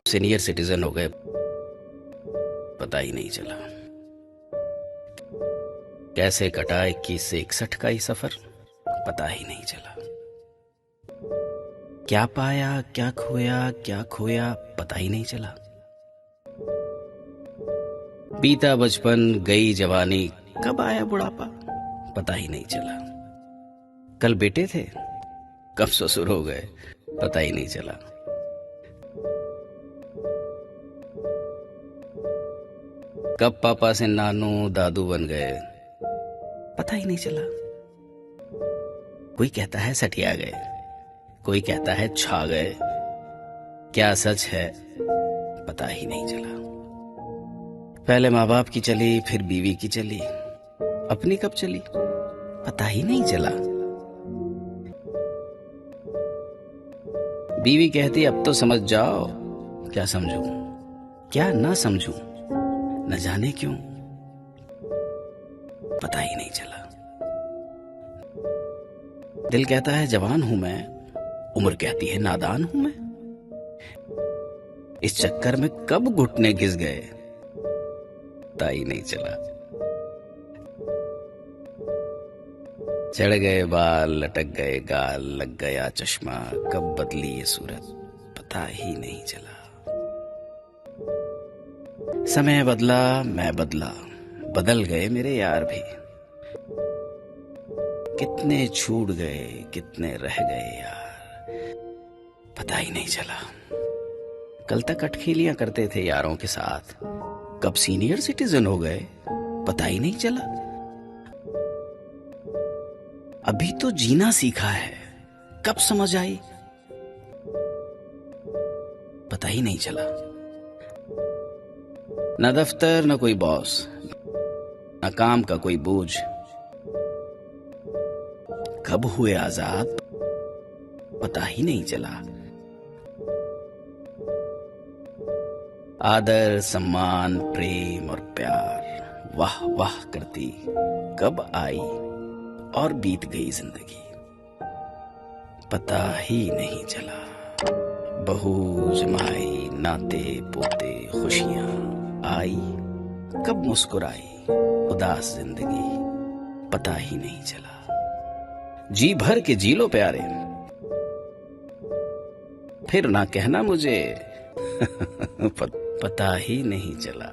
Senior citizen हो गए, पता ही नहीं चला। कैसे कटा 21 से 61 का ही सफर, पता ही नहीं चला। क्या पाया क्या खोया पता ही नहीं चला। बीता बचपन गई जवानी, कब आया बुढ़ापा पता ही नहीं चला। कल बेटे थे, कब ससुर हो गए पता ही नहीं चला। कब पापा से नानू दादू बन गए पता ही नहीं चला। कोई कहता है सठिया गए, कोई कहता है छा गए। क्या सच है पता ही नहीं चला। पहले माँ बाप की चली, फिर बीवी की चली, अपनी कब चली पता ही नहीं चला। बीवी कहती अब तो समझ जाओ, क्या समझूं क्या ना समझूं, न जाने क्यों पता ही नहीं चला। दिल कहता है जवान हूं मैं, उम्र कहती है नादान हूं मैं। इस चक्कर में कब घुटने घिस गए पता ही नहीं चला। चढ़ गए बाल, लटक गए गाल, लग गया चश्मा, कब बदली ये सूरत पता ही नहीं चला। समय बदला मैं बदला, बदल गए मेरे यार भी। कितने छूट गए कितने रह गए यार पता ही नहीं चला। कल तक अटखेलियां करते थे यारों के साथ, कब सीनियर सिटीजन हो गए पता ही नहीं चला। अभी तो जीना सीखा है, कब समझ आई पता ही नहीं चला। न दफ्तर न कोई बॉस, न काम का कोई बोझ, कब हुए आजाद पता ही नहीं चला। आदर सम्मान प्रेम और प्यार वाह वाह करती कब आई और बीत गई जिंदगी पता ही नहीं चला। बहू जमाई नाते पोते खुशियां आई, कब मुस्कुराई उदास जिंदगी पता ही नहीं चला। जी भर के जी लो प्यारे, फिर ना कहना मुझे पता ही नहीं चला।